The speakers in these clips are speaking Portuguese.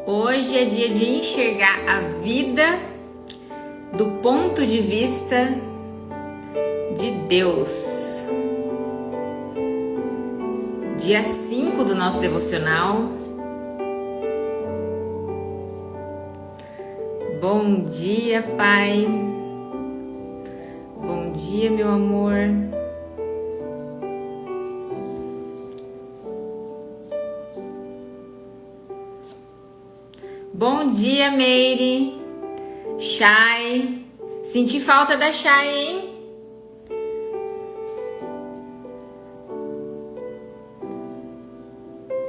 Hoje é dia de enxergar a vida do ponto de vista de Deus. Dia 5 do nosso devocional. Bom dia, Pai. Bom dia, meu amor. Bom dia, Meire. Chay. Senti falta da Chay, hein?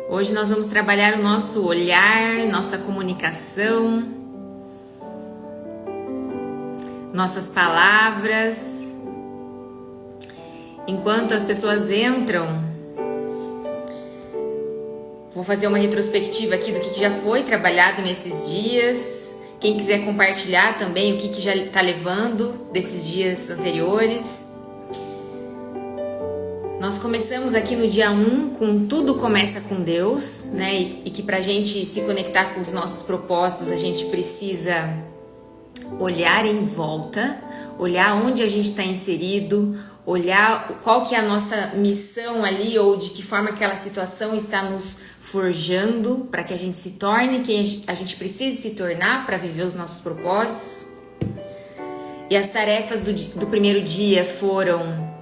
Hoje nós vamos trabalhar o nosso olhar, nossa comunicação, nossas palavras. Enquanto as pessoas entram, vou fazer uma retrospectiva aqui do que já foi trabalhado nesses dias. Quem quiser compartilhar também o que já está levando desses dias anteriores. Nós começamos aqui no dia 1 com Tudo Começa com Deus, né? E que pra gente se conectar com os nossos propósitos, a gente precisa olhar em volta, olhar onde a gente está inserido, olhar qual que é a nossa missão ali ou de que forma aquela situação está nos forjando para que a gente se torne quem a gente precisa se tornar para viver os nossos propósitos. E as tarefas do primeiro dia foram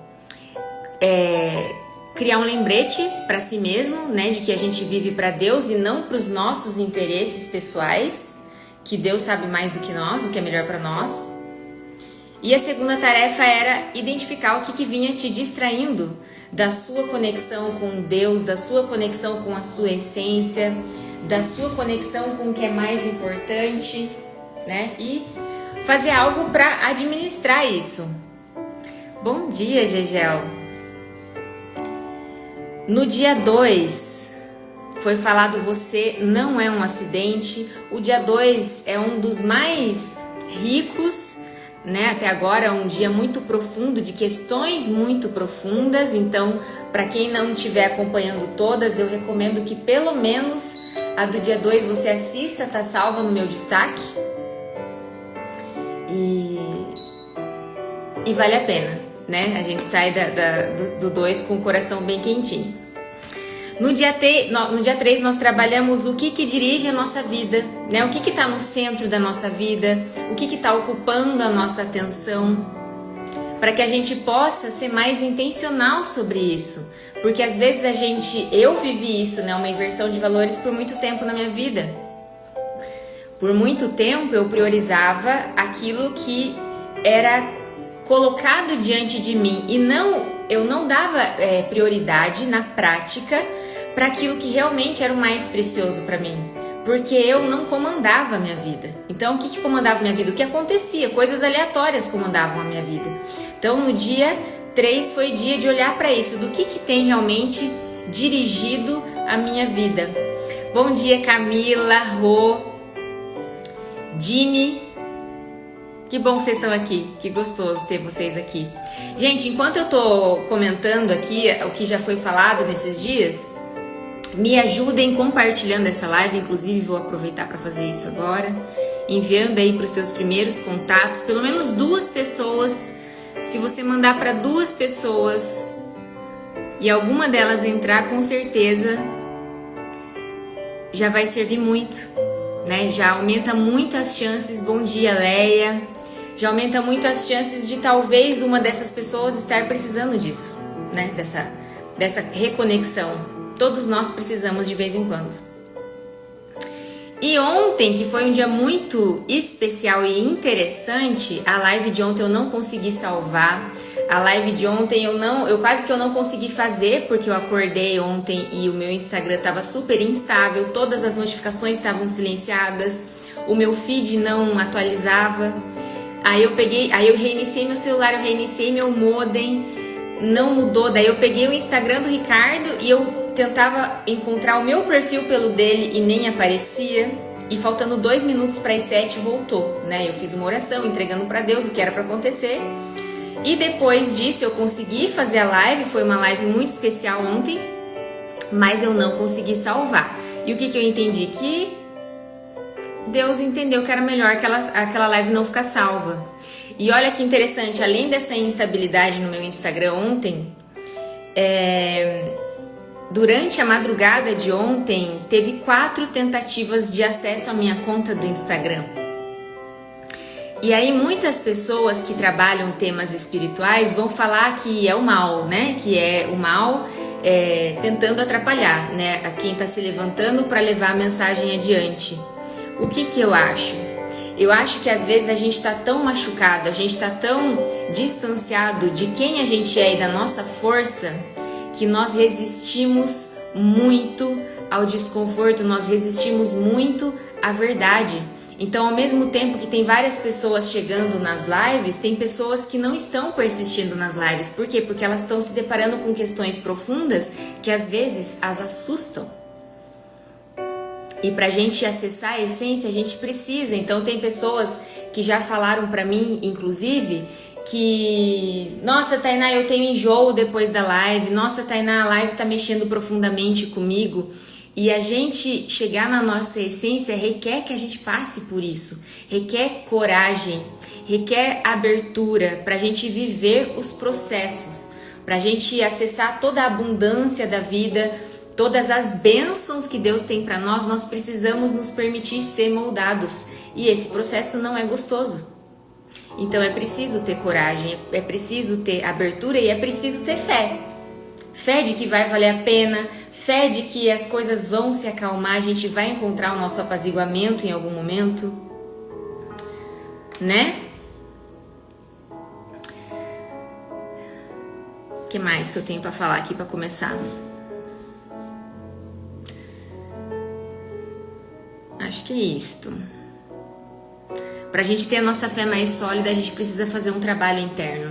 criar um lembrete para si mesmo, né, de que a gente vive para Deus e não para os nossos interesses pessoais, que Deus sabe mais do que nós, o que é melhor para nós. E a segunda tarefa era identificar o que vinha te distraindo da sua conexão com Deus, da sua conexão com a sua essência, da sua conexão com o que é mais importante, né? E fazer algo para administrar isso. Bom dia, Gegel. No dia 2 foi falado você não é um acidente. O dia 2 é um dos mais ricos, né? Até agora é um dia muito profundo, de questões muito profundas. Então, para quem não estiver acompanhando todas, eu recomendo que pelo menos a do dia 2 você assista, tá salva no meu destaque. E vale a pena, né? A gente sai do 2 com o coração bem quentinho. No dia 3 nós trabalhamos o que dirige a nossa vida, né? O que está no centro da nossa vida, o que está ocupando a nossa atenção, para que a gente possa ser mais intencional sobre isso. Porque às vezes eu vivi isso, né? Uma inversão de valores por muito tempo na minha vida. Por muito tempo eu priorizava aquilo que era colocado diante de mim e eu não dava prioridade na prática para aquilo que realmente era o mais precioso para mim, porque eu não comandava a minha vida. Então, o que comandava a minha vida? O que acontecia? Coisas aleatórias comandavam a minha vida. Então, no dia 3 foi dia de olhar para isso, do que tem realmente dirigido a minha vida. Bom dia, Camila, Rô, Dini. Que bom que vocês estão aqui, que gostoso ter vocês aqui. Gente, enquanto eu tô comentando aqui o que já foi falado nesses dias, me ajudem compartilhando essa live, inclusive vou aproveitar para fazer isso agora, enviando aí para os seus primeiros contatos, pelo menos 2 pessoas. Se você mandar para 2 pessoas e alguma delas entrar, com certeza já vai servir muito, né? Já aumenta muito as chances. Bom dia, Leia. Já aumenta muito as chances de talvez uma dessas pessoas estar precisando disso, né? Dessa reconexão. Todos nós precisamos de vez em quando. E ontem, que foi um dia muito especial e interessante, a live de ontem eu não consegui salvar. A live de ontem eu quase que eu não consegui fazer, porque eu acordei ontem e o meu Instagram estava super instável, todas as notificações estavam silenciadas, o meu feed não atualizava. Aí eu reiniciei meu celular, eu reiniciei meu modem, não mudou. Daí eu peguei o Instagram do Ricardo e eu tentava encontrar o meu perfil pelo dele e nem aparecia. E faltando 2 minutos para as 7 voltou, né? Eu fiz uma oração entregando para Deus o que era para acontecer. E depois disso eu consegui fazer a live, foi uma live muito especial ontem, mas eu não consegui salvar. E o que eu entendi? Que Deus entendeu que era melhor aquela live não ficar salva. E olha que interessante, além dessa instabilidade no meu Instagram ontem, durante a madrugada de ontem, teve 4 tentativas de acesso à minha conta do Instagram. E aí muitas pessoas que trabalham temas espirituais vão falar que é o mal, né? Que é o mal tentando atrapalhar, né? A quem está se levantando para levar a mensagem adiante. O que eu acho? Eu acho que às vezes a gente está tão machucado, a gente está tão distanciado de quem a gente é e da nossa força, que nós resistimos muito ao desconforto, nós resistimos muito à verdade. Então, ao mesmo tempo que tem várias pessoas chegando nas lives, tem pessoas que não estão persistindo nas lives. Por quê? Porque elas estão se deparando com questões profundas que às vezes as assustam. E pra gente acessar a essência, a gente precisa. Então, tem pessoas que já falaram pra mim, inclusive, que nossa, Tainá, eu tenho enjoo depois da live. Nossa, Tainá, a live tá mexendo profundamente comigo. E a gente chegar na nossa essência requer que a gente passe por isso. Requer coragem, requer abertura pra gente viver os processos. Pra gente acessar toda a abundância da vida, todas as bênçãos que Deus tem para nós precisamos nos permitir ser moldados. E esse processo não é gostoso. Então é preciso ter coragem, é preciso ter abertura e é preciso ter fé. Fé de que vai valer a pena, fé de que as coisas vão se acalmar, a gente vai encontrar o nosso apaziguamento em algum momento, né? O que mais que eu tenho para falar aqui para começar? Acho que é isto. Pra gente ter a nossa fé mais sólida, a gente precisa fazer um trabalho interno,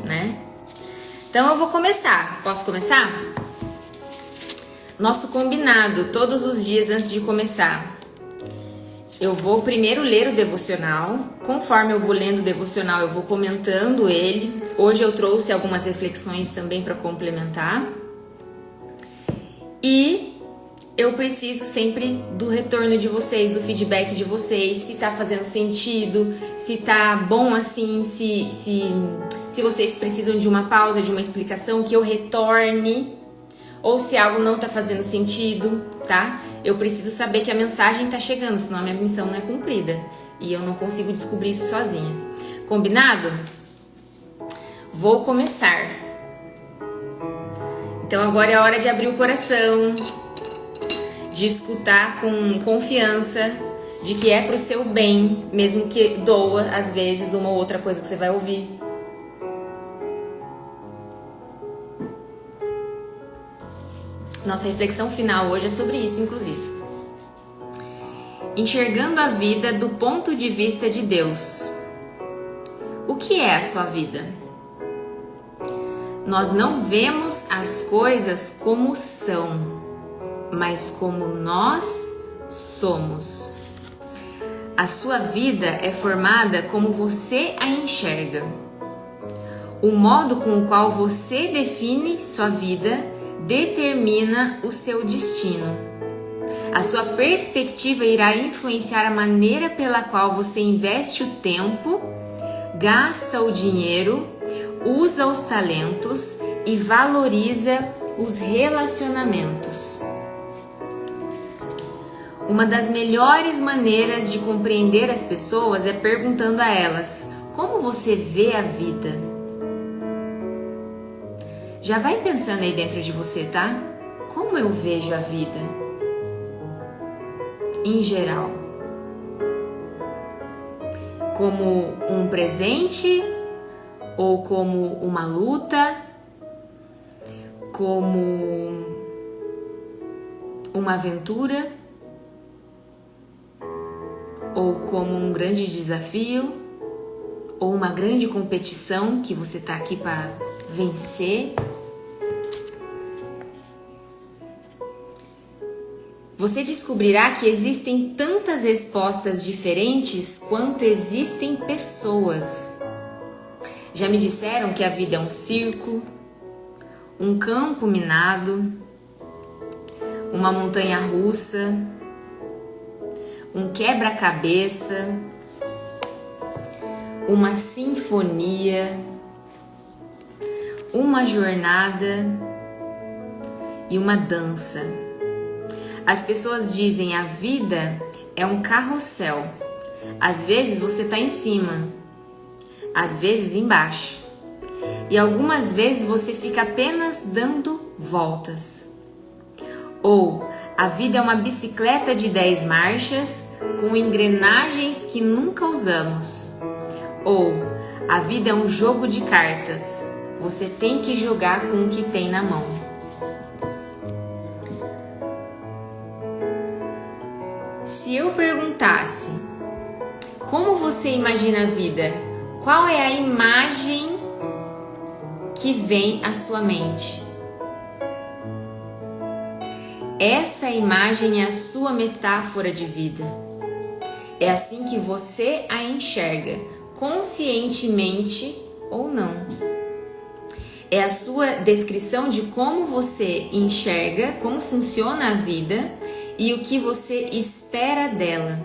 né? Então eu vou começar. Posso começar? Nosso combinado, todos os dias antes de começar. Eu vou primeiro ler o devocional. Conforme eu vou lendo o devocional, eu vou comentando ele. Hoje eu trouxe algumas reflexões também para complementar. E eu preciso sempre do retorno de vocês, do feedback de vocês, se tá fazendo sentido, se tá bom assim, se vocês precisam de uma pausa, de uma explicação, que eu retorne, ou se algo não tá fazendo sentido, tá? Eu preciso saber que a mensagem tá chegando, senão a minha missão não é cumprida. E eu não consigo descobrir isso sozinha. Combinado? Vou começar. Então agora é a hora de abrir o coração, de escutar com confiança, de que é pro seu bem, mesmo que doa, às vezes, uma ou outra coisa que você vai ouvir. Nossa reflexão final hoje é sobre isso, inclusive. Enxergando a vida do ponto de vista de Deus. O que é a sua vida? Nós não vemos as coisas como são, mas como nós somos. A sua vida é formada como você a enxerga. O modo com o qual você define sua vida determina o seu destino. A sua perspectiva irá influenciar a maneira pela qual você investe o tempo, gasta o dinheiro, usa os talentos e valoriza os relacionamentos. Uma das melhores maneiras de compreender as pessoas é perguntando a elas: como você vê a vida? Já vai pensando aí dentro de você, tá? Como eu vejo a vida? Em geral. Como um presente? Ou como uma luta? Como uma aventura? Ou como um grande desafio, ou uma grande competição que você está aqui para vencer. Você descobrirá que existem tantas respostas diferentes quanto existem pessoas. Já me disseram que a vida é um circo, um campo minado, uma montanha russa, um quebra-cabeça, uma sinfonia, uma jornada e uma dança. As pessoas dizem: a vida é um carrossel. Às vezes você está em cima, às vezes embaixo, e algumas vezes você fica apenas dando voltas. Ou a vida é uma bicicleta de 10 marchas com engrenagens que nunca usamos. Ou a vida é um jogo de cartas. Você tem que jogar com o que tem na mão. Se eu perguntasse como você imagina a vida, qual é a imagem que vem à sua mente? Essa imagem é a sua metáfora de vida. É assim que você a enxerga, conscientemente ou não. É a sua descrição de como você enxerga, como funciona a vida e o que você espera dela.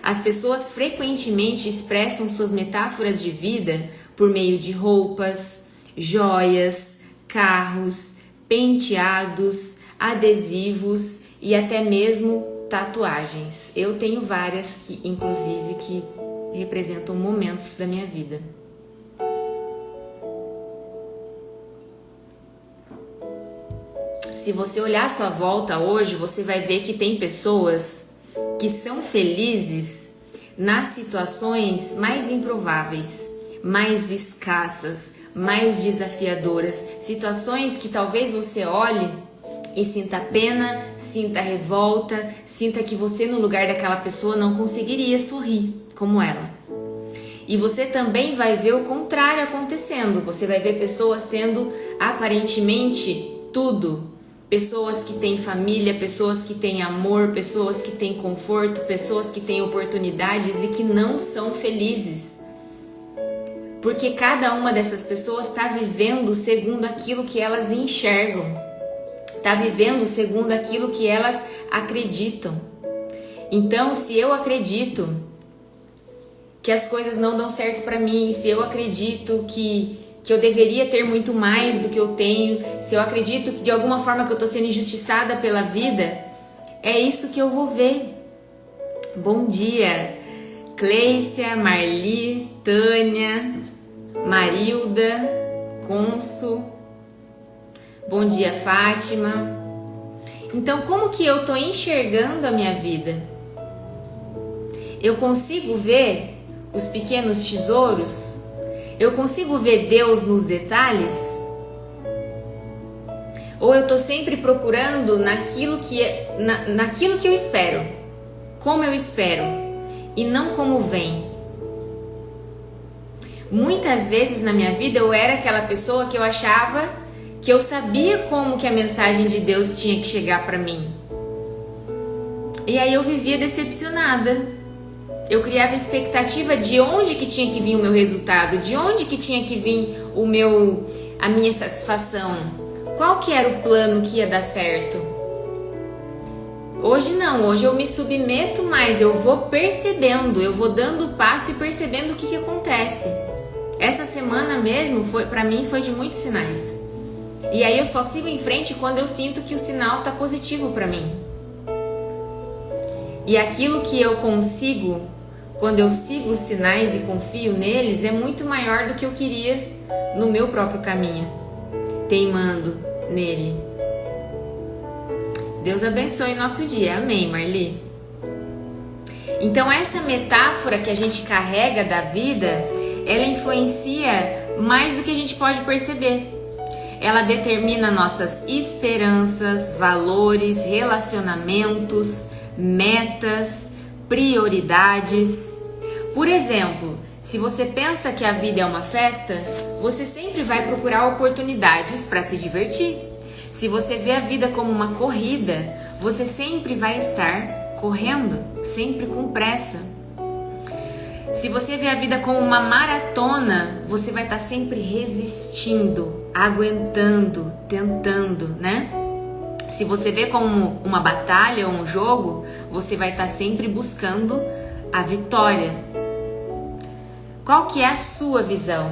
As pessoas frequentemente expressam suas metáforas de vida por meio de roupas, joias, carros, penteados, adesivos e até mesmo tatuagens. Eu tenho várias que, inclusive, que representam momentos da minha vida. Se você olhar à sua volta hoje, você vai ver que tem pessoas que são felizes nas situações mais improváveis, mais escassas, mais desafiadoras, situações que talvez você olhe e sinta pena, sinta revolta, sinta que você no lugar daquela pessoa não conseguiria sorrir como ela. E você também vai ver o contrário acontecendo, você vai ver pessoas tendo aparentemente tudo. Pessoas que têm família, pessoas que têm amor, pessoas que têm conforto, pessoas que têm oportunidades e que não são felizes. Porque cada uma dessas pessoas está vivendo segundo aquilo que elas enxergam. Está vivendo segundo aquilo que elas acreditam. Então, se eu acredito que as coisas não dão certo para mim, se eu acredito que eu deveria ter muito mais do que eu tenho, se eu acredito que de alguma forma que eu estou sendo injustiçada pela vida, é isso que eu vou ver. Bom dia, Cleicia, Marli, Tânia, Marilda, Conso. Bom dia, Fátima. Então, como que eu estou enxergando a minha vida? Eu consigo ver os pequenos tesouros? Eu consigo ver Deus nos detalhes? Ou eu estou sempre procurando naquilo que eu espero, como eu espero, e não como vem? Muitas vezes na minha vida eu era aquela pessoa que eu achava que eu sabia como que a mensagem de Deus tinha que chegar para mim. E aí eu vivia decepcionada. Eu criava expectativa de onde que tinha que vir o meu resultado, de onde que tinha que vir a minha satisfação, qual que era o plano que ia dar certo. Hoje não, hoje eu me submeto mais, eu vou percebendo, eu vou dando passo e percebendo o que acontece. Essa semana mesmo, para mim, foi de muitos sinais. E aí eu só sigo em frente quando eu sinto que o sinal está positivo para mim. E aquilo que eu consigo, quando eu sigo os sinais e confio neles, é muito maior do que eu queria no meu próprio caminho, teimando nele. Deus abençoe nosso dia. Amém, Marli? Então essa metáfora que a gente carrega da vida, ela influencia mais do que a gente pode perceber. Ela determina nossas esperanças, valores, relacionamentos, metas, prioridades. Por exemplo, se você pensa que a vida é uma festa, você sempre vai procurar oportunidades para se divertir. Se você vê a vida como uma corrida, você sempre vai estar correndo, sempre com pressa. Se você vê a vida como uma maratona, você vai estar sempre resistindo, aguentando, tentando, né? Se você vê como uma batalha ou um jogo, você vai estar sempre buscando a vitória. Qual que é a sua visão?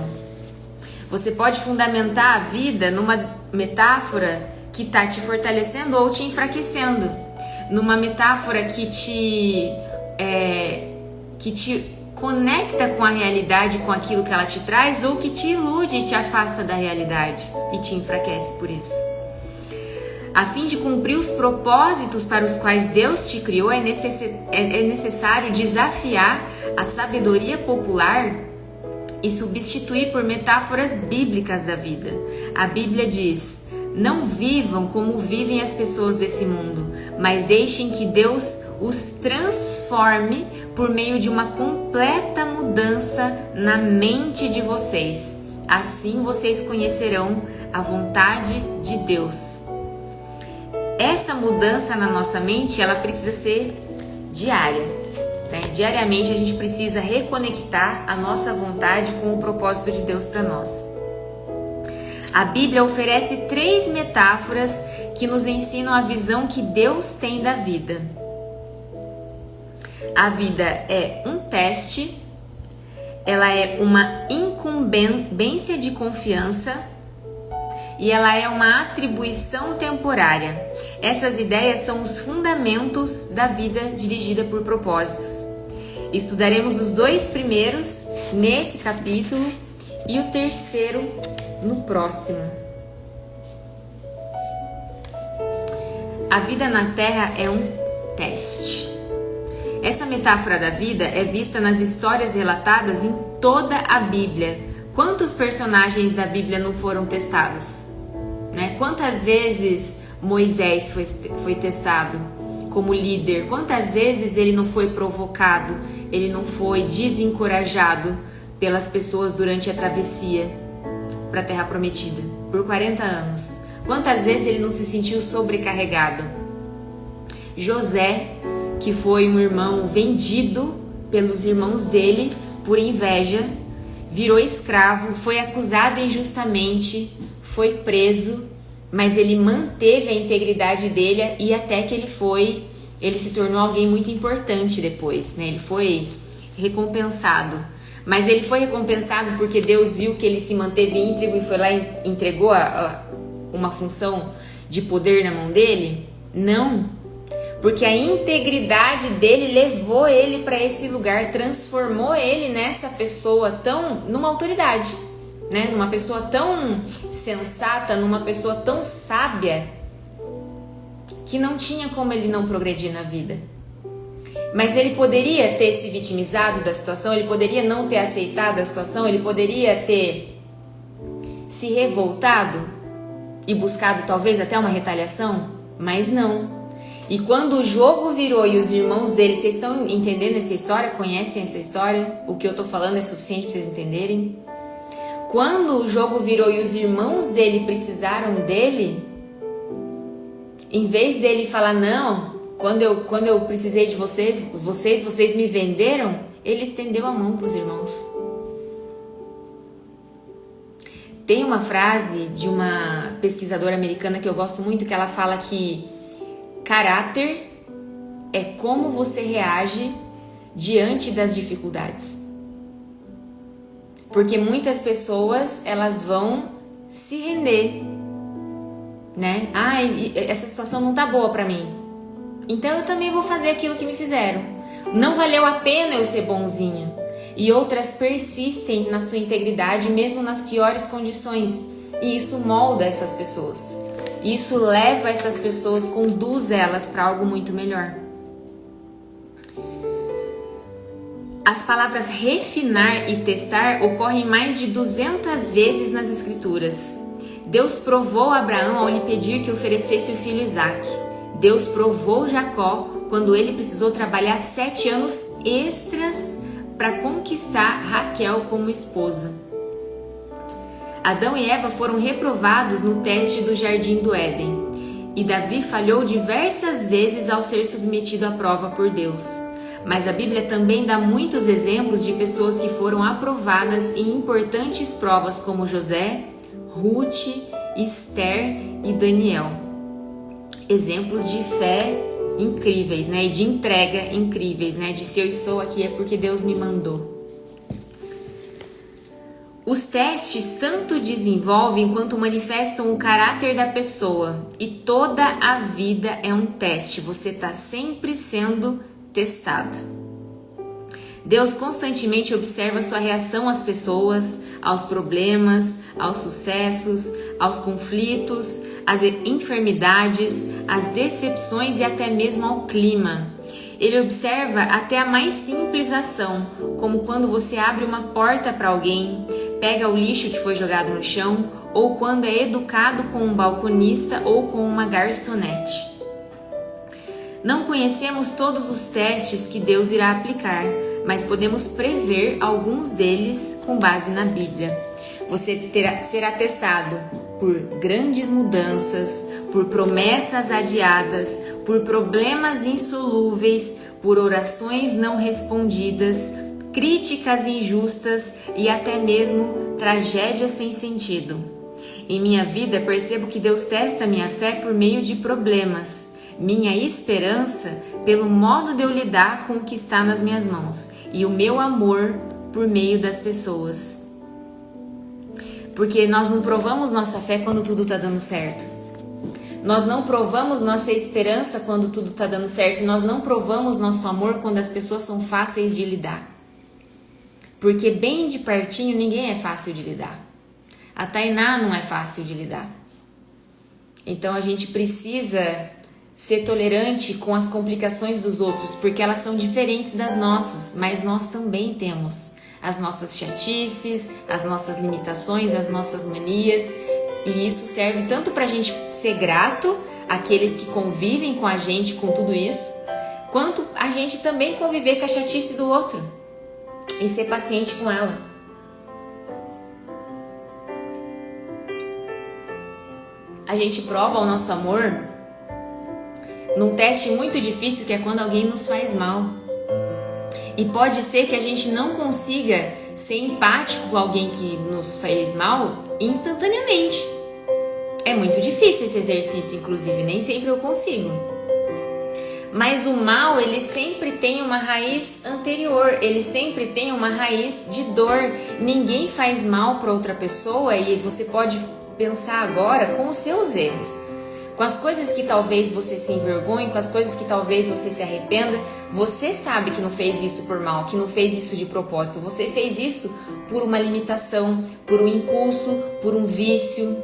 Você pode fundamentar a vida numa metáfora que está te fortalecendo ou te enfraquecendo, numa metáfora que te conecta com a realidade, com aquilo que ela te traz, ou que te ilude e te afasta da realidade e te enfraquece por isso. A fim de cumprir os propósitos para os quais Deus te criou, é necessário desafiar a sabedoria popular e substituir por metáforas bíblicas da vida. A Bíblia diz: não vivam como vivem as pessoas desse mundo, mas deixem que Deus os transforme por meio de uma completa mudança na mente de vocês. Assim vocês conhecerão a vontade de Deus. Essa mudança na nossa mente, ela precisa ser diária, né? Diariamente a gente precisa reconectar a nossa vontade com o propósito de Deus para nós. A Bíblia oferece 3 metáforas que nos ensinam a visão que Deus tem da vida. A vida é um teste, ela é uma incumbência de confiança e ela é uma atribuição temporária. Essas ideias são os fundamentos da vida dirigida por propósitos. Estudaremos os 2 primeiros nesse capítulo e o terceiro no próximo. A vida na Terra é um teste. Essa metáfora da vida é vista nas histórias relatadas em toda a Bíblia. Quantos personagens da Bíblia não foram testados? Né? Quantas vezes Moisés foi testado como líder? Quantas vezes ele não foi provocado? Ele não foi desencorajado pelas pessoas durante a travessia para a Terra Prometida? Por 40 anos. Quantas vezes ele não se sentiu sobrecarregado? José, que foi um irmão vendido pelos irmãos dele por inveja, virou escravo, foi acusado injustamente, foi preso, mas ele manteve a integridade dele e até que ele se tornou alguém muito importante depois, né? Ele foi recompensado, mas ele foi recompensado porque Deus viu que ele se manteve íntegro e foi lá e entregou uma função de poder na mão dele? Não, porque a integridade dele levou ele para esse lugar, transformou ele nessa pessoa numa autoridade, né? Numa pessoa tão sensata, numa pessoa tão sábia, que não tinha como ele não progredir na vida. Mas ele poderia ter se vitimizado da situação, ele poderia não ter aceitado a situação, ele poderia ter se revoltado e buscado talvez até uma retaliação, mas não. E quando o jogo virou e os irmãos dele, vocês estão entendendo essa história? Conhecem essa história? O que eu tô falando é suficiente para vocês entenderem? Quando o jogo virou e os irmãos dele precisaram dele, em vez dele falar, não, quando eu precisei de vocês me venderam, ele estendeu a mão para os irmãos. Tem uma frase de uma pesquisadora americana que eu gosto muito, que ela fala que caráter é como você reage diante das dificuldades. Porque muitas pessoas, elas vão se render, né? Essa situação não tá boa pra mim, então eu também vou fazer aquilo que me fizeram. Não valeu a pena eu ser bonzinho. E outras persistem na sua integridade mesmo nas piores condições. E isso molda essas pessoas. Isso leva essas pessoas, conduz elas para algo muito melhor. As palavras refinar e testar ocorrem mais de 200 vezes nas Escrituras. Deus provou Abraão ao lhe pedir que oferecesse o filho Isaque. Deus provou Jacó quando ele precisou trabalhar 7 anos extras para conquistar Raquel como esposa. Adão e Eva foram reprovados no teste do Jardim do Éden. E Davi falhou diversas vezes ao ser submetido à prova por Deus. Mas a Bíblia também dá muitos exemplos de pessoas que foram aprovadas em importantes provas, como José, Ruth, Esther e Daniel. Exemplos de fé incríveis, né? E de entrega incríveis, né? De se eu estou aqui é porque Deus me mandou. Os testes tanto desenvolvem quanto manifestam o caráter da pessoa. E toda a vida é um teste. Você está sempre sendo testado. Deus constantemente observa sua reação às pessoas, aos problemas, aos sucessos, aos conflitos, às enfermidades, às decepções e até mesmo ao clima. Ele observa até a mais simples ação, como quando você abre uma porta para alguém, pega o lixo que foi jogado no chão, ou quando é educado com um balconista ou com uma garçonete. Não conhecemos todos os testes que Deus irá aplicar, mas podemos prever alguns deles com base na Bíblia. Você será testado por grandes mudanças, por promessas adiadas, por problemas insolúveis, por orações não respondidas, críticas injustas e até mesmo tragédias sem sentido. Em minha vida, percebo que Deus testa minha fé por meio de problemas, minha esperança pelo modo de eu lidar com o que está nas minhas mãos e o meu amor por meio das pessoas. Porque nós não provamos nossa fé quando tudo está dando certo. Nós não provamos nossa esperança quando tudo está dando certo. Nós não provamos nosso amor quando as pessoas são fáceis de lidar. Porque bem de pertinho ninguém é fácil de lidar. A Tainá não é fácil de lidar. Então a gente precisa ser tolerante com as complicações dos outros, porque elas são diferentes das nossas, mas nós também temos as nossas chatices, as nossas limitações, as nossas manias, e isso serve tanto para a gente ser grato àqueles que convivem com a gente com tudo isso, quanto a gente também conviver com a chatice do outro e ser paciente com ela. A gente prova o nosso amor num teste muito difícil, que é quando alguém nos faz mal. E pode ser que a gente não consiga ser empático com alguém que nos fez mal instantaneamente. É muito difícil esse exercício, inclusive, nem sempre eu consigo. Mas o mal, ele sempre tem uma raiz anterior, ele sempre tem uma raiz de dor. Ninguém faz mal para outra pessoa, e você pode pensar agora com os seus erros. Com as coisas que talvez você se envergonhe, com as coisas que talvez você se arrependa, você sabe que não fez isso por mal, que não fez isso de propósito. Você fez isso por uma limitação, por um impulso, por um vício,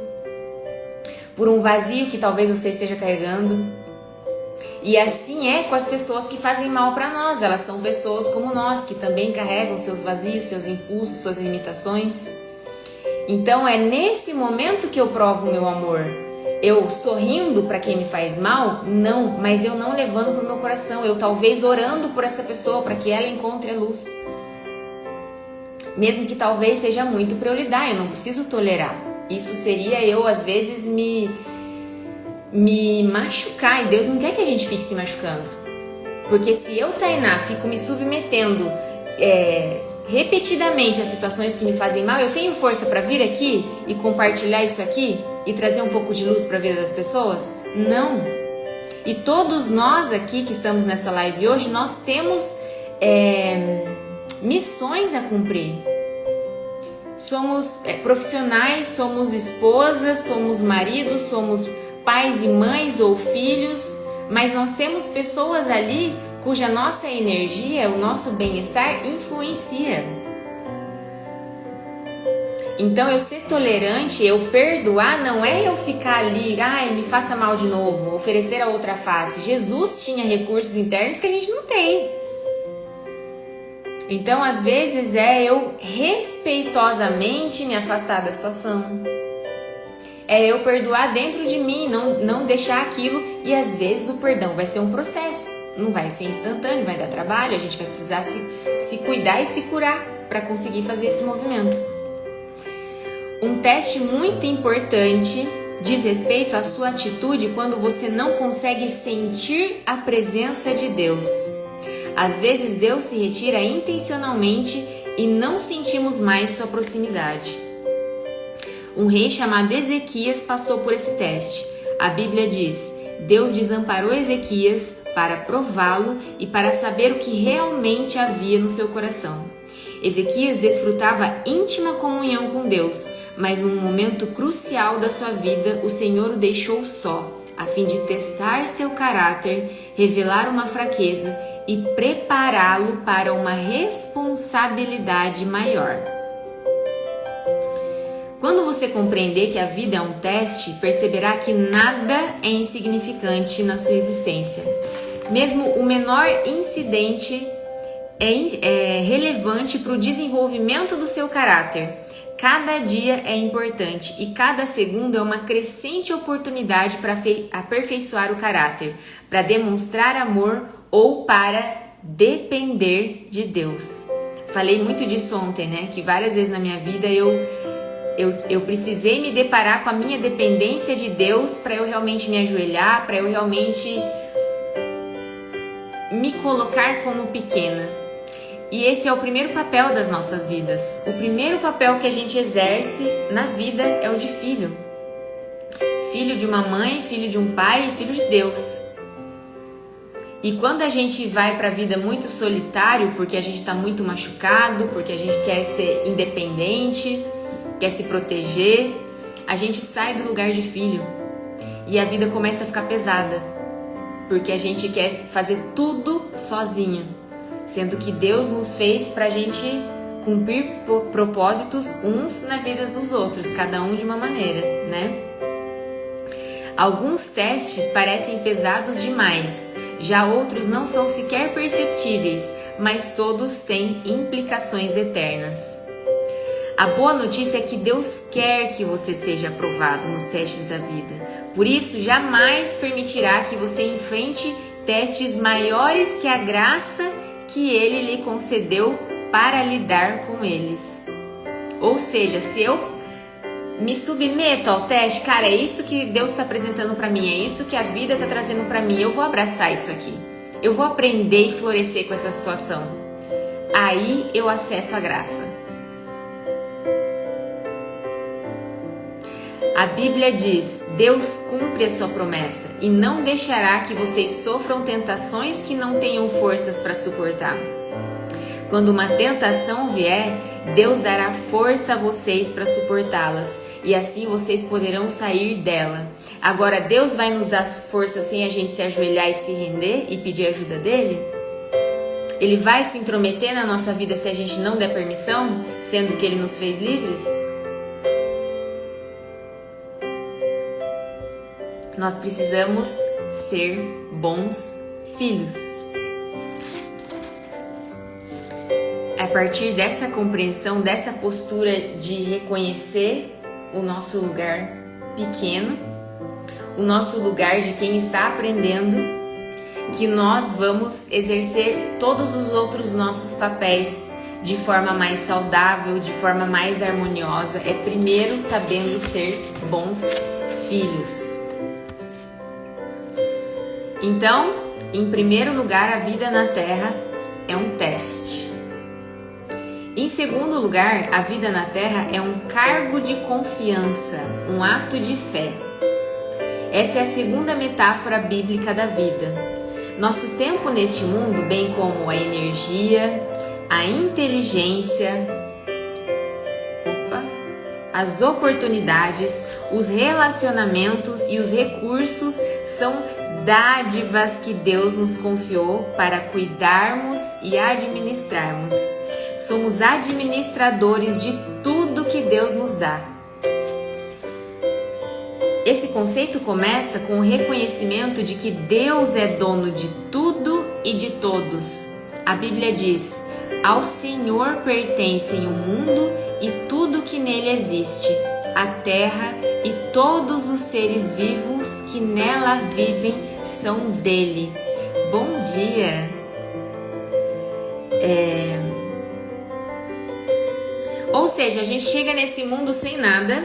por um vazio que talvez você esteja carregando. E assim é com as pessoas que fazem mal para nós. Elas são pessoas como nós, que também carregam seus vazios, seus impulsos, suas limitações. Então é nesse momento que eu provo o meu amor. Eu sorrindo para quem me faz mal? Não, mas eu não levando para o meu coração. Eu talvez orando por essa pessoa para que ela encontre a luz. Mesmo que talvez seja muito para eu lidar, eu não preciso tolerar. Isso seria eu, às vezes, me machucar. E Deus não quer que a gente fique se machucando. Porque se eu, Tainá, fico me submetendo repetidamente a situações que me fazem mal, eu tenho força para vir aqui e compartilhar isso aqui? E trazer um pouco de luz para a vida das pessoas? Não. E todos nós aqui que estamos nessa live hoje, nós temos missões a cumprir. Somos profissionais, somos esposas, somos maridos, somos pais e mães ou filhos, mas nós temos pessoas ali cuja nossa energia, o nosso bem-estar influencia. Então, eu ser tolerante, eu perdoar, não é eu ficar ali, me faça mal de novo, oferecer a outra face. Jesus tinha recursos internos que a gente não tem. Então, às vezes, é eu respeitosamente me afastar da situação. É eu perdoar dentro de mim, não deixar aquilo. E às vezes o perdão vai ser um processo, não vai ser instantâneo, vai dar trabalho, a gente vai precisar se cuidar e se curar para conseguir fazer esse movimento. Um teste muito importante diz respeito à sua atitude quando você não consegue sentir a presença de Deus. Às vezes Deus se retira intencionalmente e não sentimos mais sua proximidade. Um rei chamado Ezequias passou por esse teste. A Bíblia diz: Deus desamparou Ezequias para prová-lo e para saber o que realmente havia no seu coração. Ezequias desfrutava íntima comunhão com Deus, mas num momento crucial da sua vida, o Senhor o deixou só, a fim de testar seu caráter, revelar uma fraqueza e prepará-lo para uma responsabilidade maior. Quando você compreender que a vida é um teste, perceberá que nada é insignificante na sua existência. Mesmo o menor incidente é relevante para o desenvolvimento do seu caráter. Cada dia é importante e cada segundo é uma crescente oportunidade para aperfeiçoar o caráter, para demonstrar amor ou para depender de Deus. Falei muito disso ontem, né? Que várias vezes na minha vida eu precisei me deparar com a minha dependência de Deus para eu realmente me ajoelhar, para eu realmente me colocar como pequena. E esse é o primeiro papel das nossas vidas. O primeiro papel que a gente exerce na vida é o de filho. Filho de uma mãe, filho de um pai e filho de Deus. E quando a gente vai para a vida muito solitário, porque a gente está muito machucado, porque a gente quer ser independente, quer se proteger, a gente sai do lugar de filho e a vida começa a ficar pesada, porque a gente quer fazer tudo sozinho, sendo que Deus nos fez para a gente cumprir propósitos uns na vida dos outros, cada um de uma maneira, né? Alguns testes parecem pesados demais, já outros não são sequer perceptíveis, mas todos têm implicações eternas. A boa notícia é que Deus quer que você seja aprovado nos testes da vida. Por isso, jamais permitirá que você enfrente testes maiores que a graça que Ele lhe concedeu para lidar com eles. Ou seja, se eu me submeto ao teste, cara, é isso que Deus está apresentando para mim, é isso que a vida está trazendo para mim, eu vou abraçar isso aqui. Eu vou aprender e florescer com essa situação. Aí eu acesso a graça. A Bíblia diz: Deus cumpre a sua promessa e não deixará que vocês sofram tentações que não tenham forças para suportar. Quando uma tentação vier, Deus dará força a vocês para suportá-las e assim vocês poderão sair dela. Agora, Deus vai nos dar força sem a gente se ajoelhar e se render e pedir ajuda dele? Ele vai se intrometer na nossa vida se a gente não der permissão, sendo que Ele nos fez livres? Nós precisamos ser bons filhos. A partir dessa compreensão, dessa postura de reconhecer o nosso lugar pequeno, o nosso lugar de quem está aprendendo, que nós vamos exercer todos os outros nossos papéis de forma mais saudável, de forma mais harmoniosa. É primeiro sabendo ser bons filhos. Então, em primeiro lugar, a vida na Terra é um teste. Em segundo lugar, a vida na Terra é um cargo de confiança, um ato de fé. Essa é a segunda metáfora bíblica da vida. Nosso tempo neste mundo, bem como a energia, a inteligência, as oportunidades, os relacionamentos e os recursos são dádivas que Deus nos confiou para cuidarmos e administrarmos. Somos administradores de tudo que Deus nos dá. Esse conceito começa com o reconhecimento de que Deus é dono de tudo e de todos. A Bíblia diz: ao Senhor pertencem o mundo e tudo que nele existe, a terra e todos os seres vivos que nela vivem são dele. Bom dia! Ou seja, a gente chega nesse mundo sem nada.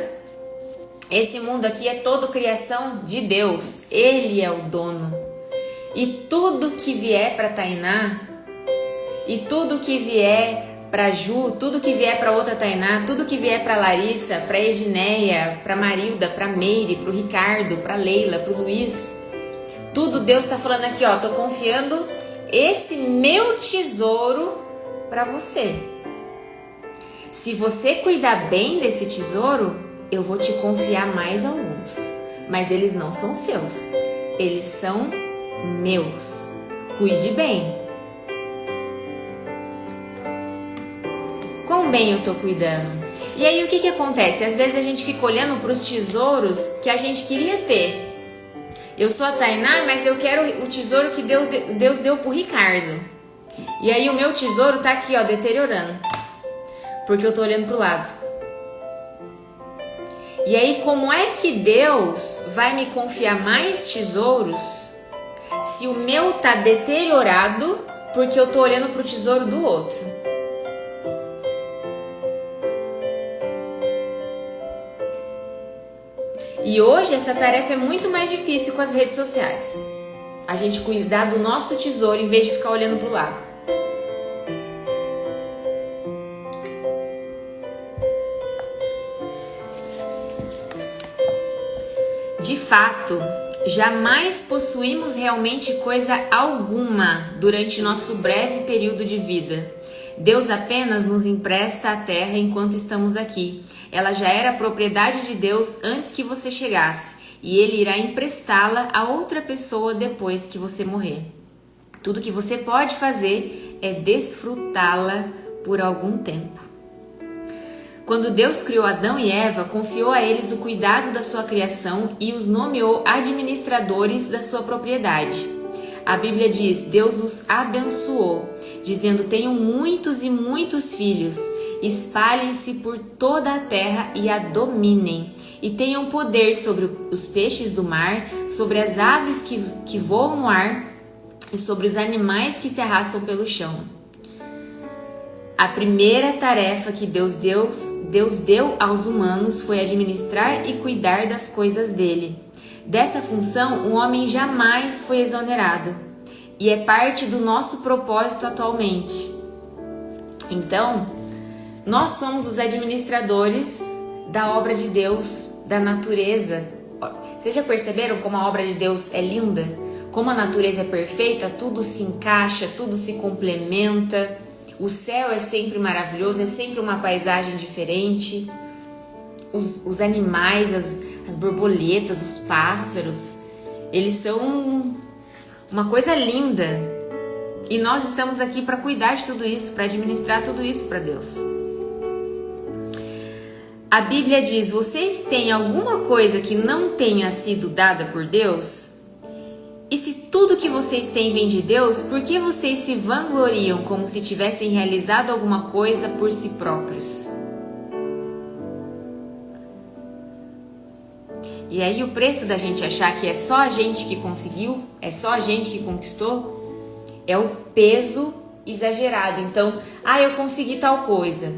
Esse mundo aqui é todo criação de Deus. Ele é o dono. E tudo que vier para Tainá, e tudo que vier para Ju, tudo que vier para outra Tainá, tudo que vier para Larissa, para Edneia, para Marilda, para Meire, para o Ricardo, para Leila, para o Luiz, Tudo Deus está falando aqui, ó, tô confiando esse meu tesouro para você. Se você cuidar bem desse tesouro, eu vou te confiar mais alguns. Mas eles não são seus, eles são meus. Cuide bem. Quão bem eu tô cuidando? E aí o que acontece? Às vezes a gente fica olhando para os tesouros que a gente queria ter. Eu sou a Tainá, mas eu quero o tesouro que Deus deu pro Ricardo. E aí o meu tesouro tá aqui, ó, deteriorando. Porque eu tô olhando pro lado. E aí como é que Deus vai me confiar mais tesouros se o meu tá deteriorado porque eu tô olhando pro tesouro do outro? E hoje essa tarefa é muito mais difícil com as redes sociais. A gente cuidar do nosso tesouro em vez de ficar olhando pro lado. De fato, jamais possuímos realmente coisa alguma durante nosso breve período de vida. Deus apenas nos empresta a terra enquanto estamos aqui. Ela já era propriedade de Deus antes que você chegasse, e Ele irá emprestá-la a outra pessoa depois que você morrer. Tudo que você pode fazer é desfrutá-la por algum tempo. Quando Deus criou Adão e Eva, confiou a eles o cuidado da sua criação e os nomeou administradores da sua propriedade. A Bíblia diz: Deus os abençoou, dizendo: tenham muitos e muitos filhos. Espalhem-se por toda a terra e a dominem, e tenham poder sobre os peixes do mar, sobre as aves que voam no ar e sobre os animais que se arrastam pelo chão. A primeira tarefa que Deus deu aos humanos foi administrar e cuidar das coisas dele. Dessa função, o homem jamais foi exonerado, e é parte do nosso propósito atualmente. Então, nós somos os administradores da obra de Deus, da natureza. Vocês já perceberam como a obra de Deus é linda? Como a natureza é perfeita, tudo se encaixa, tudo se complementa. O céu é sempre maravilhoso, é sempre uma paisagem diferente. Os animais, as borboletas, os pássaros, eles são uma coisa linda. E nós estamos aqui para cuidar de tudo isso, para administrar tudo isso para Deus. A Bíblia diz: vocês têm alguma coisa que não tenha sido dada por Deus? E se tudo que vocês têm vem de Deus, por que vocês se vangloriam como se tivessem realizado alguma coisa por si próprios? E aí o preço da gente achar que é só a gente que conseguiu, é só a gente que conquistou, é o peso exagerado. Então, eu consegui tal coisa.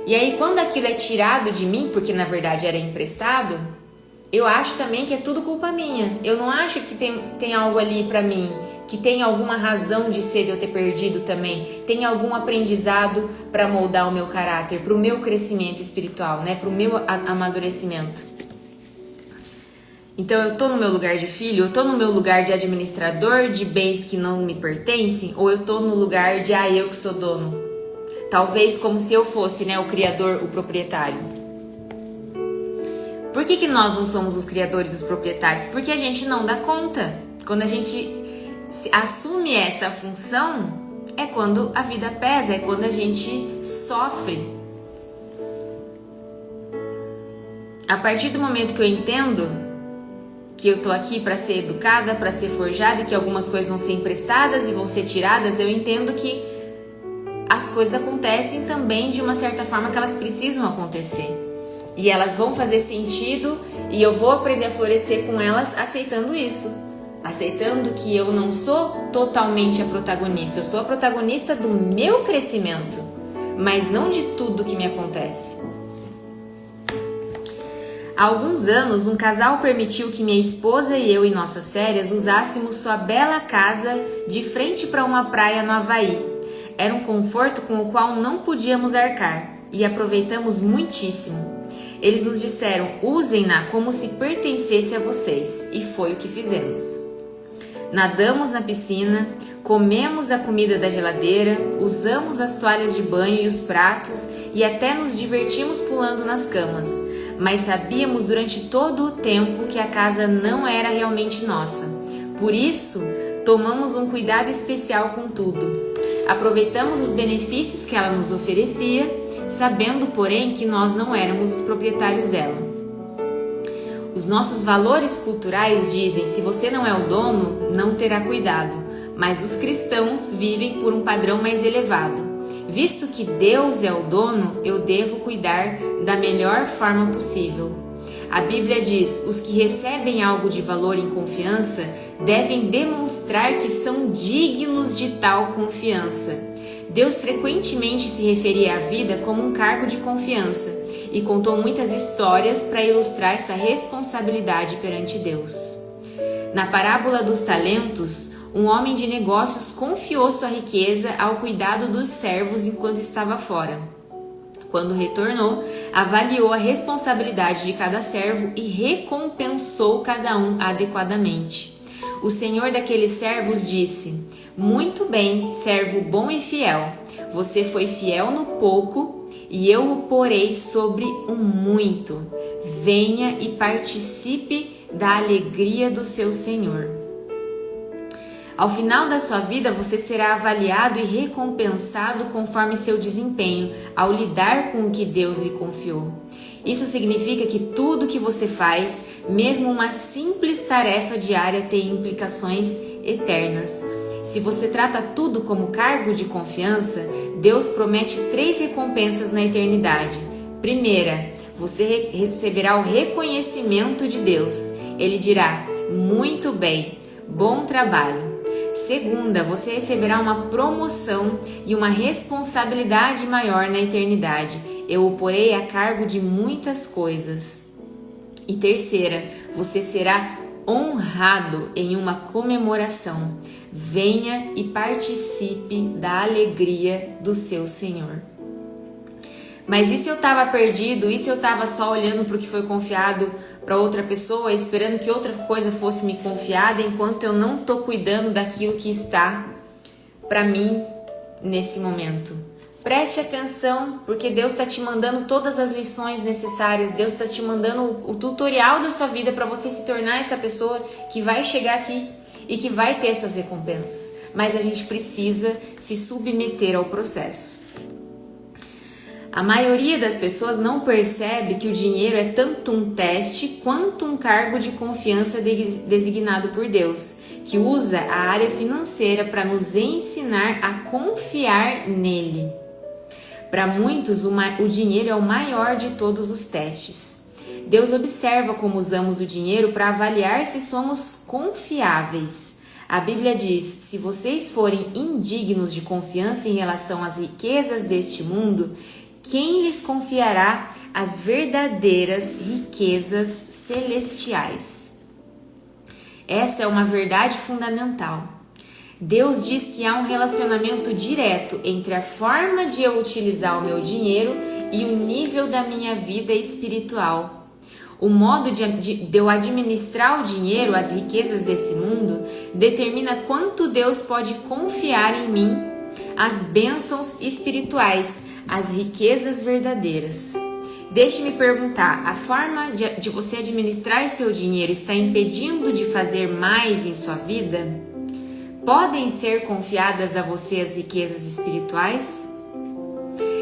E aí quando aquilo é tirado de mim, porque na verdade era emprestado, eu acho também que é tudo culpa minha. Eu não acho que tem algo ali pra mim, que tem alguma razão de ser de eu ter perdido também. Tem algum aprendizado pra moldar o meu caráter, pro meu crescimento espiritual, né? Pro meu amadurecimento. Então eu tô no meu lugar de filho, eu tô no meu lugar de administrador de bens que não me pertencem, ou eu tô no lugar de eu que sou dono? Talvez como se eu fosse, né, o criador, o proprietário. Por que nós não somos os criadores, os proprietários? Porque a gente não dá conta. Quando a gente assume essa função, é quando a vida pesa, é quando a gente sofre. A partir do momento que eu entendo que eu tô aqui para ser educada, para ser forjada, e que algumas coisas vão ser emprestadas e vão ser tiradas, eu entendo que as coisas acontecem também de uma certa forma que elas precisam acontecer. E elas vão fazer sentido e eu vou aprender a florescer com elas aceitando isso. Aceitando que eu não sou totalmente a protagonista. Eu sou a protagonista do meu crescimento, mas não de tudo que me acontece. Há alguns anos, um casal permitiu que minha esposa e eu, em nossas férias, usássemos sua bela casa de frente para uma praia no Havaí. Era um conforto com o qual não podíamos arcar e aproveitamos muitíssimo. Eles nos disseram: usem-na como se pertencesse a vocês, e foi o que fizemos. Nadamos na piscina, comemos a comida da geladeira, usamos as toalhas de banho e os pratos e até nos divertimos pulando nas camas. Mas sabíamos durante todo o tempo que a casa não era realmente nossa. Por isso, tomamos um cuidado especial com tudo. Aproveitamos os benefícios que ela nos oferecia, sabendo, porém, que nós não éramos os proprietários dela. Os nossos valores culturais dizem: se você não é o dono, não terá cuidado. Mas os cristãos vivem por um padrão mais elevado. Visto que Deus é o dono, eu devo cuidar da melhor forma possível. A Bíblia diz: os que recebem algo de valor em confiança devem demonstrar que são dignos de tal confiança. Deus frequentemente se referia à vida como um cargo de confiança e contou muitas histórias para ilustrar essa responsabilidade perante Deus. Na parábola dos talentos, um homem de negócios confiou sua riqueza ao cuidado dos servos enquanto estava fora. Quando retornou, avaliou a responsabilidade de cada servo e recompensou cada um adequadamente. O senhor daqueles servos disse: muito bem, servo bom e fiel. Você foi fiel no pouco e eu o porei sobre o muito. Venha e participe da alegria do seu senhor. Ao final da sua vida, você será avaliado e recompensado conforme seu desempenho ao lidar com o que Deus lhe confiou. Isso significa que tudo que você faz, mesmo uma simples tarefa diária, tem implicações eternas. Se você trata tudo como cargo de confiança, Deus promete 3 recompensas na eternidade. Primeira, você receberá o reconhecimento de Deus. Ele dirá: muito bem, bom trabalho. Segunda, você receberá uma promoção e uma responsabilidade maior na eternidade. Eu o porei a cargo de muitas coisas. E terceira, você será honrado em uma comemoração. Venha e participe da alegria do seu Senhor. Mas e se eu estava perdido? E se eu estava só olhando para o que foi confiado para outra pessoa, esperando que outra coisa fosse me confiada, enquanto eu não estou cuidando daquilo que está para mim nesse momento? Preste atenção, porque Deus está te mandando todas as lições necessárias. Deus está te mandando o tutorial da sua vida para você se tornar essa pessoa que vai chegar aqui e que vai ter essas recompensas. Mas a gente precisa se submeter ao processo. A maioria das pessoas não percebe que o dinheiro é tanto um teste quanto um cargo de confiança designado por Deus, que usa a área financeira para nos ensinar a confiar nele. Para muitos, o dinheiro é o maior de todos os testes. Deus observa como usamos o dinheiro para avaliar se somos confiáveis. A Bíblia diz: se vocês forem indignos de confiança em relação às riquezas deste mundo, quem lhes confiará as verdadeiras riquezas celestiais? Essa é uma verdade fundamental. Deus diz que há um relacionamento direto entre a forma de eu utilizar o meu dinheiro e o nível da minha vida espiritual. O modo de eu administrar o dinheiro, as riquezas desse mundo, determina quanto Deus pode confiar em mim, as bênçãos espirituais, as riquezas verdadeiras. Deixe-me perguntar: a forma de você administrar seu dinheiro está impedindo de fazer mais em sua vida? Podem ser confiadas a você as riquezas espirituais?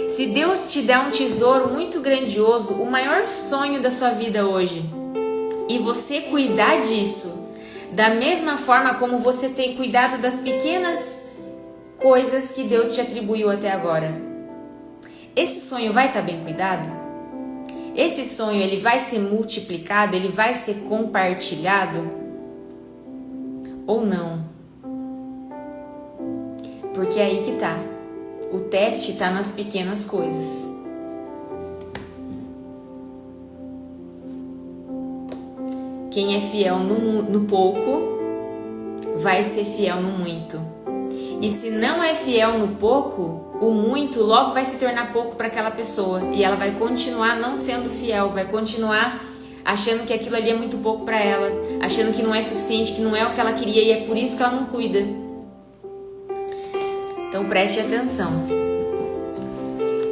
Se Deus te der um tesouro muito grandioso, o maior sonho da sua vida hoje, e você cuidar disso, da mesma forma como você tem cuidado das pequenas coisas que Deus te atribuiu até agora, esse sonho vai estar bem cuidado? Esse sonho ele vai ser multiplicado? Ele vai ser compartilhado? Ou não? Porque é aí que tá. O teste tá nas pequenas coisas. Quem é fiel no pouco, vai ser fiel no muito. E se não é fiel no pouco, o muito logo vai se tornar pouco para aquela pessoa. E ela vai continuar não sendo fiel, vai continuar achando que aquilo ali é muito pouco para ela, achando que não é suficiente, que não é o que ela queria e é por isso que ela não cuida. Então preste atenção.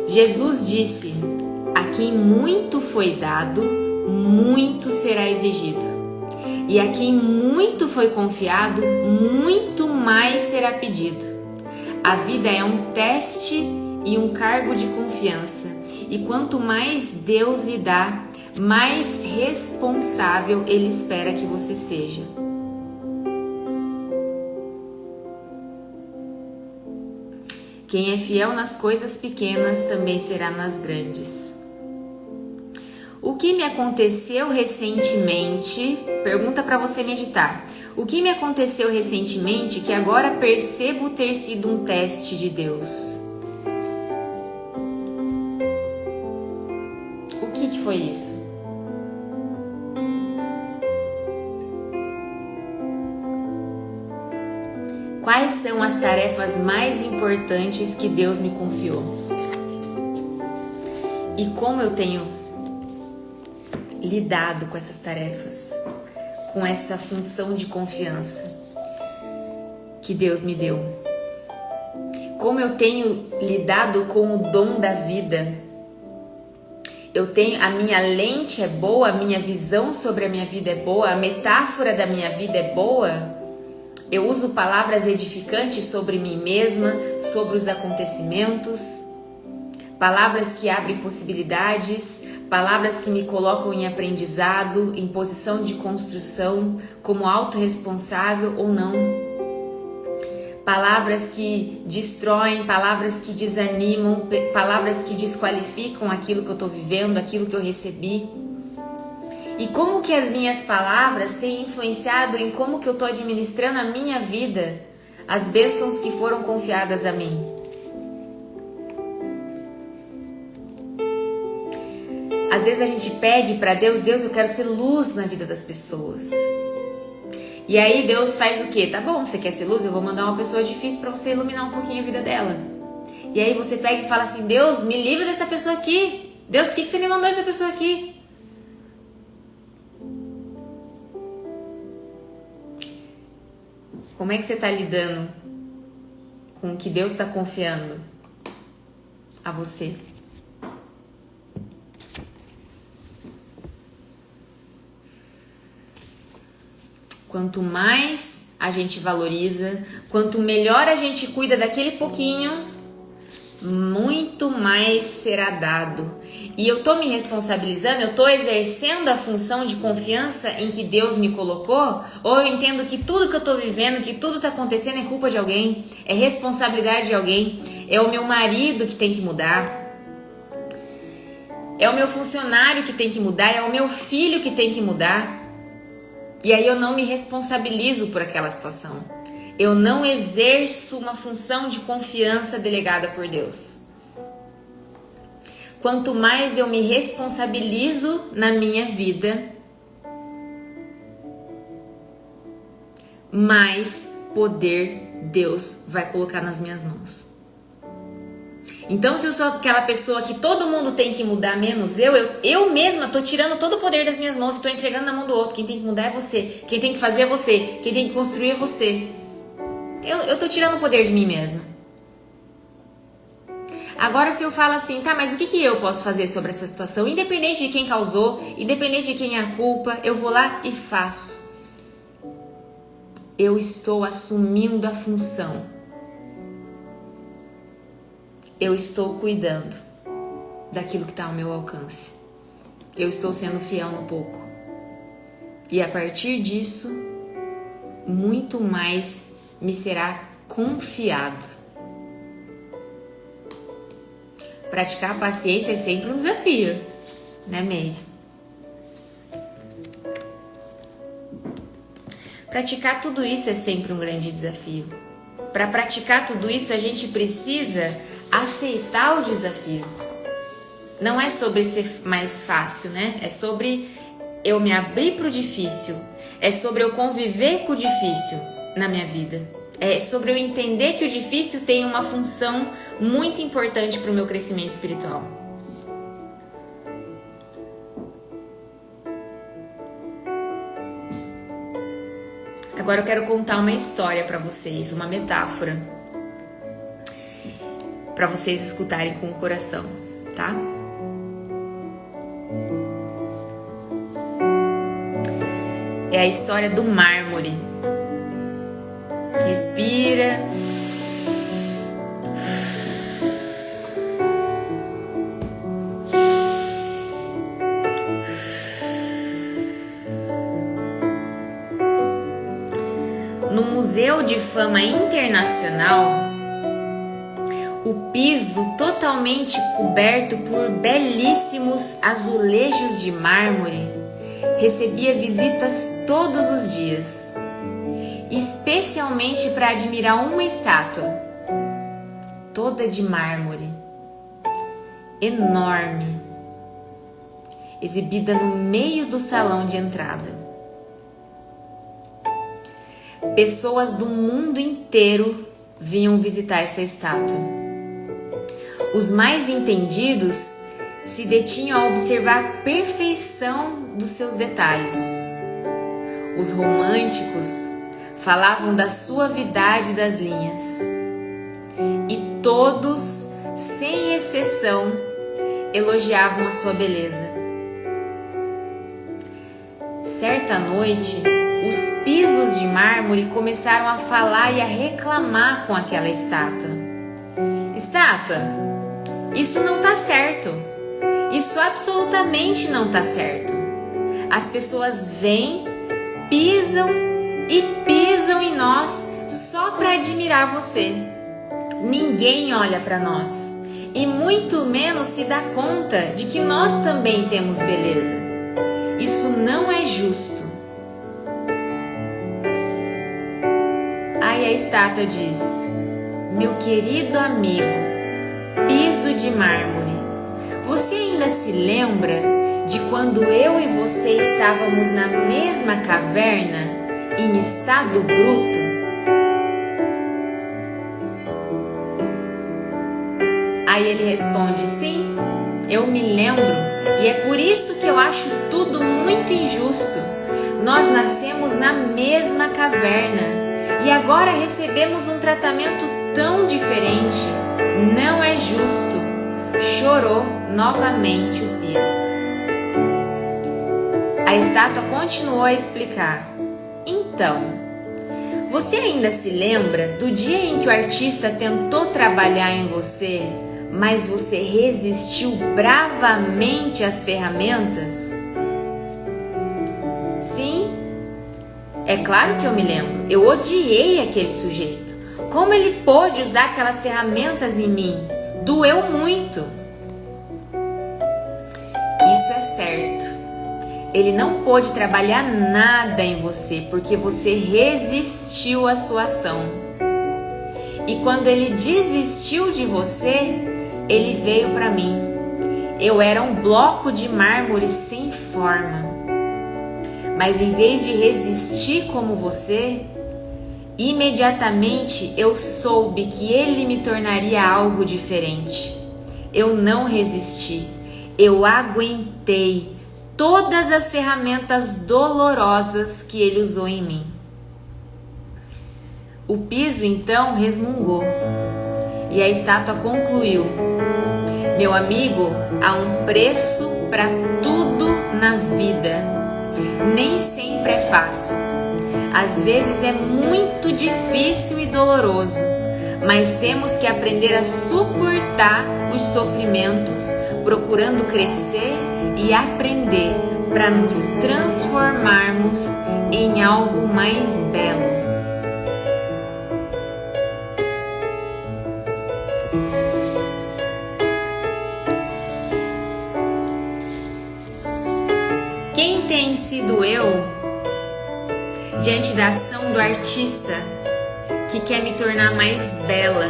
Jesus disse: a quem muito foi dado, muito será exigido. E a quem muito foi confiado, muito mais será pedido. A vida é um teste e um cargo de confiança. E quanto mais Deus lhe dá, mais responsável Ele espera que você seja. Quem é fiel nas coisas pequenas também será nas grandes. O que me aconteceu recentemente? Pergunta para você meditar. O que me aconteceu recentemente que agora percebo ter sido um teste de Deus? O que foi isso? Quais são as tarefas mais importantes que Deus me confiou? E como eu tenho lidado com essas tarefas, com essa função de confiança que Deus me deu? Como eu tenho lidado com o dom da vida? A minha lente é boa, a minha visão sobre a minha vida é boa, a metáfora da minha vida é boa? Eu uso palavras edificantes sobre mim mesma, sobre os acontecimentos, palavras que abrem possibilidades, palavras que me colocam em aprendizado, em posição de construção, como autorresponsável ou não. Palavras que destroem, palavras que desanimam, palavras que desqualificam aquilo que eu estou vivendo, aquilo que eu recebi. E como que as minhas palavras têm influenciado em como que eu estou administrando a minha vida, as bênçãos que foram confiadas a mim. Às vezes a gente pede para Deus, eu quero ser luz na vida das pessoas. E aí Deus faz o quê? Tá bom, você quer ser luz? Eu vou mandar uma pessoa difícil para você iluminar um pouquinho a vida dela. E aí você pega e fala assim: Deus, me livra dessa pessoa aqui. Deus, por que você me mandou essa pessoa aqui? Como é que você está lidando com o que Deus está confiando a você? Quanto mais a gente valoriza, quanto melhor a gente cuida daquele pouquinho, muito mais será dado. E eu tô me responsabilizando, eu tô exercendo a função de confiança em que Deus me colocou, ou eu entendo que tudo que eu tô vivendo, que tudo tá acontecendo é culpa de alguém, é responsabilidade de alguém, é o meu marido que tem que mudar, é o meu funcionário que tem que mudar, é o meu filho que tem que mudar. E aí eu não me responsabilizo por aquela situação. Eu não exerço uma função de confiança delegada por Deus. Quanto mais eu me responsabilizo na minha vida, mais poder Deus vai colocar nas minhas mãos. Então, se eu sou aquela pessoa que todo mundo tem que mudar, menos eu mesma tô tirando todo o poder das minhas mãos e tô entregando na mão do outro. Quem tem que mudar é você. Quem tem que fazer é você. Quem tem que construir é você. Eu tô tirando o poder de mim mesma. Agora, se eu falo assim, tá, mas o que eu posso fazer sobre essa situação? Independente de quem causou, independente de quem é a culpa, eu vou lá e faço. Eu estou assumindo a função. Eu estou cuidando daquilo que está ao meu alcance. Eu estou sendo fiel no pouco. E a partir disso, muito mais me será confiado. Praticar a paciência é sempre um desafio, né, Meire? Praticar tudo isso é sempre um grande desafio. Para praticar tudo isso, a gente precisa aceitar o desafio. Não é sobre ser mais fácil, né? É sobre eu me abrir para o difícil. É sobre eu conviver com o difícil na minha vida. É sobre eu entender que o difícil tem uma função muito importante para o meu crescimento espiritual. Agora eu quero contar uma história para vocês, uma metáfora, para vocês escutarem com o coração, tá? É a história do mármore. Respira. No Museu de Fama Internacional, o piso totalmente coberto por belíssimos azulejos de mármore recebia visitas todos os dias, especialmente para admirar uma estátua, toda de mármore, enorme, exibida no meio do salão de entrada. Pessoas do mundo inteiro vinham visitar essa estátua. Os mais entendidos se detinham a observar a perfeição dos seus detalhes. Os românticos falavam da suavidade das linhas. E todos, sem exceção, elogiavam a sua beleza. Certa noite, os pisos de mármore começaram a falar e a reclamar com aquela estátua. Estátua, isso não tá certo. Isso absolutamente não tá certo. As pessoas vêm, pisam e pisam em nós só para admirar você. Ninguém olha para nós e muito menos se dá conta de que nós também temos beleza. Isso não é justo. Aí a estátua diz: meu querido amigo, piso de mármore, você ainda se lembra de quando eu e você estávamos na mesma caverna em estado bruto? Aí ele responde: sim, eu me lembro, e é por isso que eu acho tudo muito injusto. Nós nascemos na mesma caverna e agora recebemos um tratamento tão diferente. Não é justo. Chorou novamente o piso. A estátua continuou a explicar: então, você ainda se lembra do dia em que o artista tentou trabalhar em você, mas você resistiu bravamente às ferramentas? Sim, é claro que eu me lembro. Eu odiei aquele sujeito. Como ele pôde usar aquelas ferramentas em mim? Doeu muito. Isso é certo. Ele não pôde trabalhar nada em você porque você resistiu à sua ação. E quando ele desistiu de você, ele veio para mim. Eu era um bloco de mármore sem forma. Mas em vez de resistir como você, imediatamente eu soube que ele me tornaria algo diferente. Eu não resisti, eu aguentei todas as ferramentas dolorosas que ele usou em mim. O piso então resmungou e a estátua concluiu: meu amigo, há um preço para tudo na vida. Nem sempre é fácil. Às vezes é muito difícil e doloroso, mas temos que aprender a suportar os sofrimentos, procurando crescer e aprender para nos transformarmos em algo mais belo. Quem tem sido eu diante da ação do artista que quer me tornar mais bela,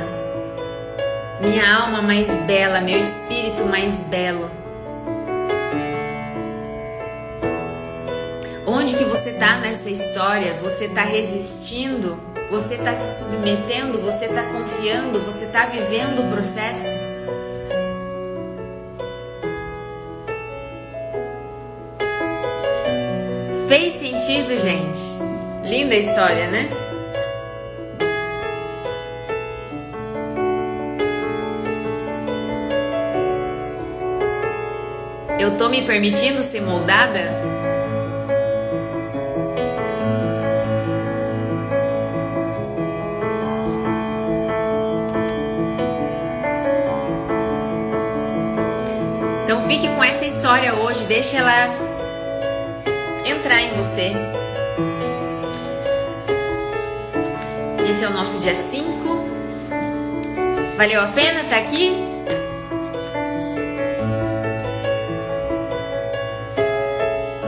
minha alma mais bela, meu espírito mais belo? Onde que você está nessa história? Você está resistindo? Você está se submetendo? Você está confiando? Você está vivendo o processo? Fez sentido, gente? Linda a história, né? Eu tô me permitindo ser moldada? Então fique com essa história hoje, deixa ela entrar em você. Esse é o nosso dia 5. Valeu a pena estar aqui?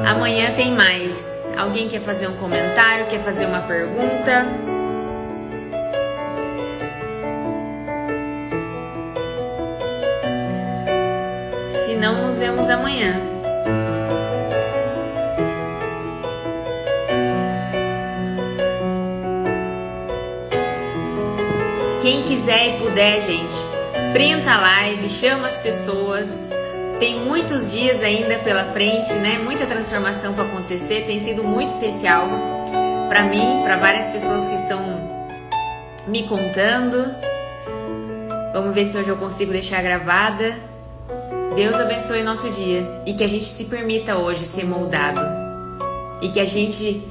Amanhã tem mais. Alguém quer fazer um comentário, quer fazer uma pergunta? Se não, nos vemos amanhã. Quem quiser e puder, gente, printa a live, chama as pessoas. Tem muitos dias ainda pela frente, né? Muita transformação para acontecer. Tem sido muito especial para mim, para várias pessoas que estão me contando. Vamos ver se hoje eu consigo deixar gravada. Deus abençoe nosso dia e que a gente se permita hoje ser moldado e que a gente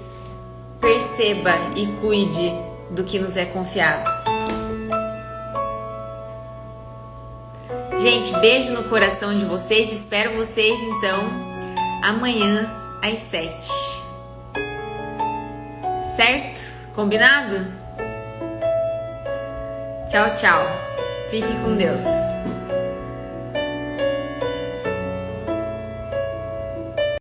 perceba e cuide do que nos é confiado. Gente, beijo no coração de vocês. Espero vocês então amanhã às 7. Certo? Combinado? Tchau, tchau. Fique com Deus.